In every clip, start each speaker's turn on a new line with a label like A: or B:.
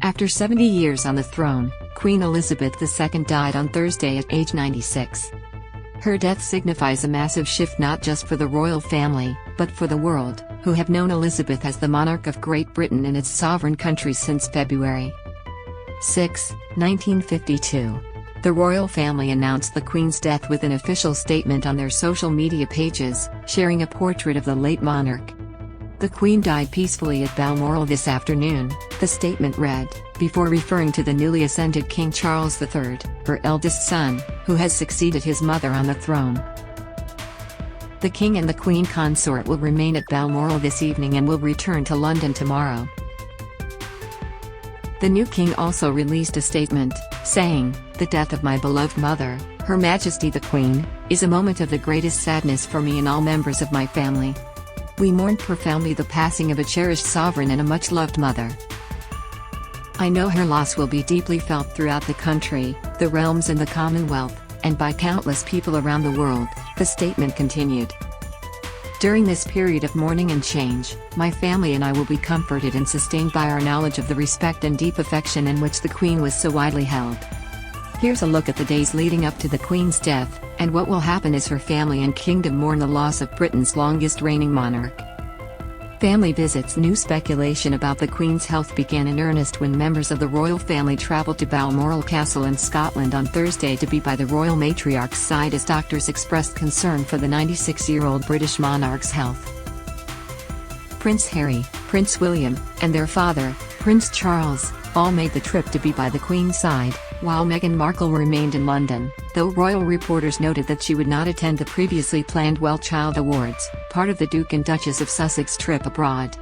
A: After 70 years on the throne, Queen Elizabeth II died on Thursday at age 96. Her death signifies a massive shift not just for the royal family, but for the world, who have known Elizabeth as the monarch of Great Britain and its sovereign country since February 6, 1952. The royal family announced the Queen's death with an official statement on their social media pages, sharing a portrait of the late monarch. The Queen died peacefully at Balmoral this afternoon, the statement read, before referring to the newly ascended King Charles III, her eldest son, who has succeeded his mother on the throne. The King and the Queen consort will remain at Balmoral this evening and will return to London tomorrow. The new king also released a statement, saying, "The death of my beloved mother, Her Majesty the Queen, is a moment of the greatest sadness for me and all members of my family. We mourn profoundly the passing of a cherished sovereign and a much-loved mother. I know her loss will be deeply felt throughout the country, the realms and the Commonwealth, and by countless people around the world," the statement continued. "During this period of mourning and change, my family and I will be comforted and sustained by our knowledge of the respect and deep affection in which the Queen was so widely held." Here's a look at the days leading up to the Queen's death, and what will happen as her family and kingdom mourn the loss of Britain's longest reigning monarch. Family visits. New speculation about the Queen's health began in earnest when members of the royal family travelled to Balmoral Castle in Scotland on Thursday to be by the royal matriarch's side as doctors expressed concern for the 96-year-old British monarch's health. Prince Harry, Prince William, and their father, Prince Charles, all made the trip to be by the Queen's side, while Meghan Markle remained in London, though royal reporters noted that she would not attend the previously planned Well Child Awards, part of the Duke and Duchess of Sussex trip abroad.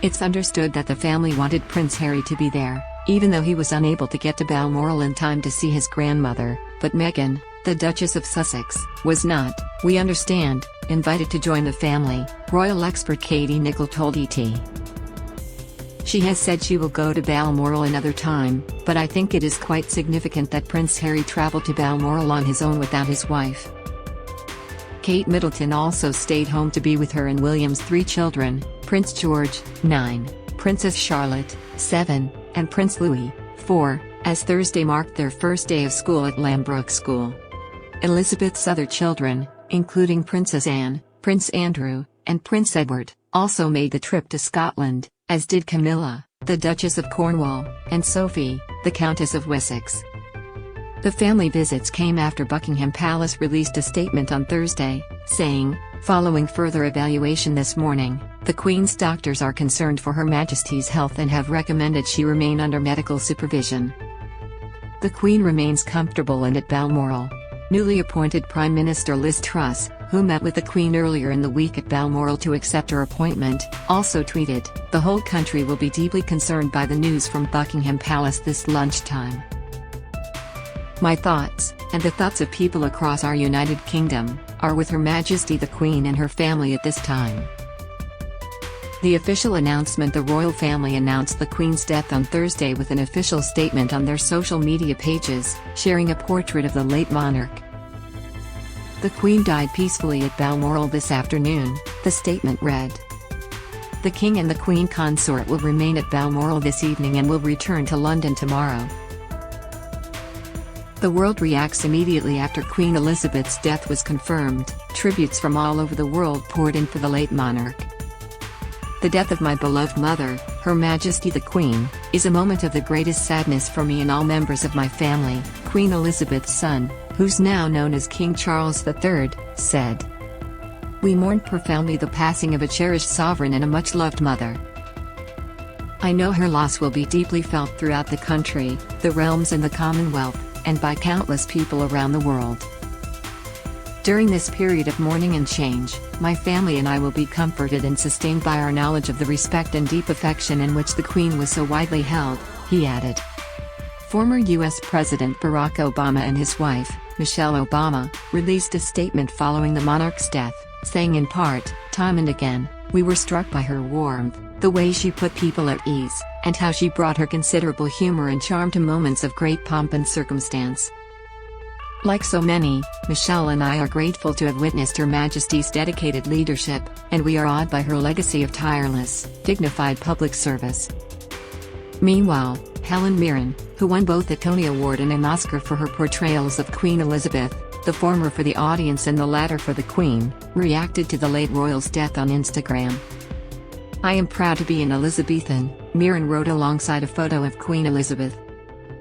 A: It's understood that the family wanted Prince Harry to be there, even though he was unable to get to Balmoral in time to see his grandmother, but Meghan, the Duchess of Sussex, was not, we understand, invited to join the family, royal expert Katie Nicholl told ET. She has said she will go to Balmoral another time, but I think it is quite significant that Prince Harry travelled to Balmoral on his own without his wife. Kate Middleton also stayed home to be with her and William's 3 children, Prince George, 9, Princess Charlotte, 7, and Prince Louis, 4, as Thursday marked their first day of school at Lambrook School. Elizabeth's other children, including Princess Anne, Prince Andrew, and Prince Edward, also made the trip to Scotland, as did Camilla, the Duchess of Cornwall, and Sophie, the Countess of Wessex. The family visits came after Buckingham Palace released a statement on Thursday, saying, "Following further evaluation this morning, the Queen's doctors are concerned for Her Majesty's health and have recommended she remain under medical supervision." The Queen remains comfortable and at Balmoral. Newly appointed Prime Minister Liz Truss, who met with the Queen earlier in the week at Balmoral to accept her appointment, also tweeted, "The whole country will be deeply concerned by the news from Buckingham Palace this lunchtime. My thoughts, and the thoughts of people across our United Kingdom, are with Her Majesty the Queen and her family at this time." The official announcement. The royal family announced the Queen's death on Thursday with an official statement on their social media pages, sharing a portrait of the late monarch. The Queen died peacefully at Balmoral this afternoon, the statement read. The King and the Queen consort will remain at Balmoral this evening and will return to London tomorrow. The world reacts immediately after Queen Elizabeth's death was confirmed. Tributes from all over the world poured in for the late monarch. "The death of my beloved mother, Her Majesty the Queen, is a moment of the greatest sadness for me and all members of my family," Queen Elizabeth's son, who's now known as King Charles III, said. "We mourn profoundly the passing of a cherished sovereign and a much-loved mother. I know her loss will be deeply felt throughout the country, the realms and the Commonwealth, and by countless people around the world. During this period of mourning and change, my family and I will be comforted and sustained by our knowledge of the respect and deep affection in which the Queen was so widely held," he added. Former U.S. President Barack Obama and his wife, Michelle Obama, released a statement following the monarch's death, saying in part, "Time and again, we were struck by her warmth, the way she put people at ease, and how she brought her considerable humor and charm to moments of great pomp and circumstance. Like so many, Michelle and I are grateful to have witnessed Her Majesty's dedicated leadership, and we are awed by her legacy of tireless, dignified public service." Meanwhile, Helen Mirren, who won both a Tony Award and an Oscar for her portrayals of Queen Elizabeth, the former for the audience and the latter for the Queen, reacted to the late royal's death on Instagram. "I am proud to be an Elizabethan," Mirren wrote alongside a photo of Queen Elizabeth.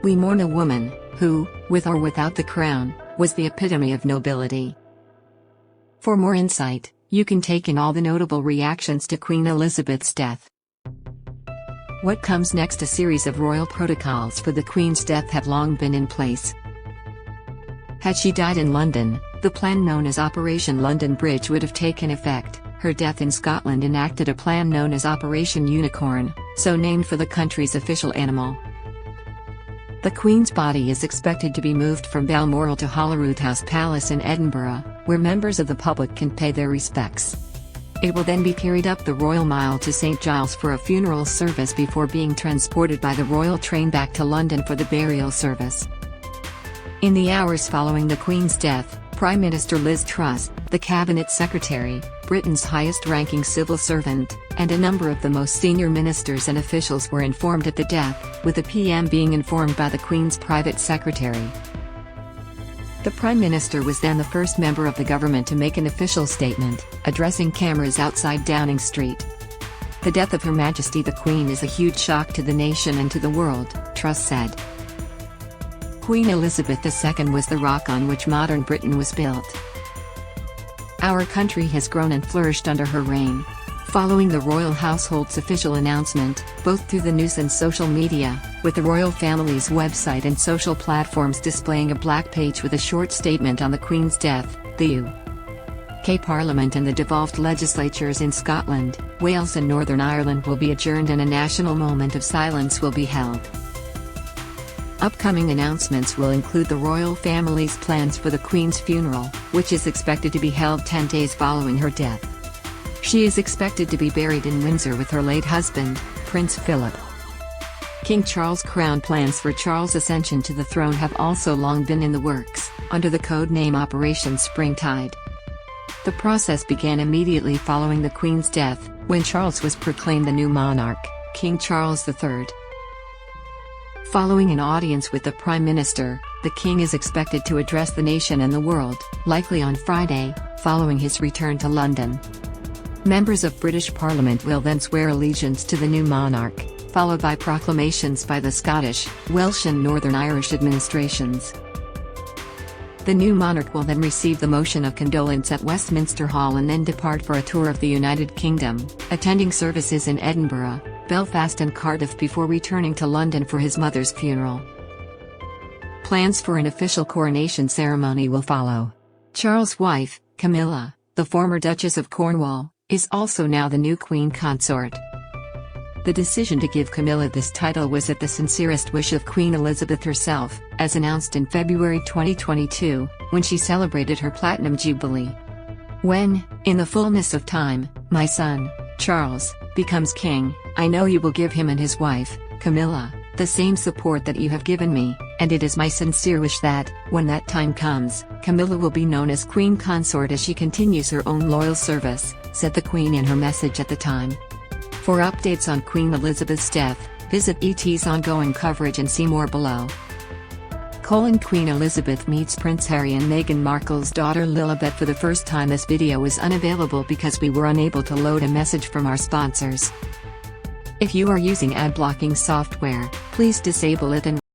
A: "We mourn a woman who, with or without the crown, was the epitome of nobility." For more insight, you can take in all the notable reactions to Queen Elizabeth's death. What comes next? A series of royal protocols for the Queen's death have long been in place. Had she died in London, the plan known as Operation London Bridge would have taken effect. Her death in Scotland enacted a plan known as Operation Unicorn, so named for the country's official animal. The Queen's body is expected to be moved from Balmoral to Holyrood House Palace in Edinburgh, where members of the public can pay their respects. It will then be carried up the Royal Mile to St Giles for a funeral service before being transported by the royal train back to London for the burial service. In the hours following the Queen's death, Prime Minister Liz Truss, the Cabinet Secretary, Britain's highest-ranking civil servant, and a number of the most senior ministers and officials were informed of the death, with the PM being informed by the Queen's private secretary. The Prime Minister was then the first member of the government to make an official statement, addressing cameras outside Downing Street. "The death of Her Majesty the Queen is a huge shock to the nation and to the world," Truss said. Queen Elizabeth II was the rock on which modern Britain was built. Our country has grown and flourished under her reign. Following the royal household's official announcement, both through the news and social media, with the royal family's website and social platforms displaying a black page with a short statement on the Queen's death, the UK Parliament and the devolved legislatures in Scotland, Wales and Northern Ireland will be adjourned and a national moment of silence will be held. Upcoming announcements will include the royal family's plans for the Queen's funeral, which is expected to be held 10 days following her death. She is expected to be buried in Windsor with her late husband, Prince Philip. King Charles' crown plans for Charles' ascension to the throne have also long been in the works, under the code name Operation Springtide. The process began immediately following the Queen's death, when Charles was proclaimed the new monarch, King Charles III. Following an audience with the Prime Minister, the King is expected to address the nation and the world, likely on Friday, following his return to London. Members of British Parliament will then swear allegiance to the new monarch, followed by proclamations by the Scottish, Welsh and Northern Irish administrations. The new monarch will then receive the motion of condolence at Westminster Hall and then depart for a tour of the United Kingdom, attending services in Edinburgh, Belfast and Cardiff before returning to London for his mother's funeral. Plans for an official coronation ceremony will follow. Charles' wife, Camilla, the former Duchess of Cornwall, is also now the new Queen consort. The decision to give Camilla this title was at the sincerest wish of Queen Elizabeth herself, as announced in February 2022, when she celebrated her Platinum Jubilee. "When, in the fullness of time, my son, Charles, becomes king, I know you will give him and his wife, Camilla, the same support that you have given me, and it is my sincere wish that, when that time comes, Camilla will be known as Queen Consort as she continues her own loyal service," said the Queen in her message at the time. For updates on Queen Elizabeth's death, visit ET's ongoing coverage and see more below. Queen Elizabeth meets Prince Harry and Meghan Markle's daughter Lilibet for the first time. This video is unavailable because we were unable to load a message from our sponsors. If you are using ad blocking software, please disable it and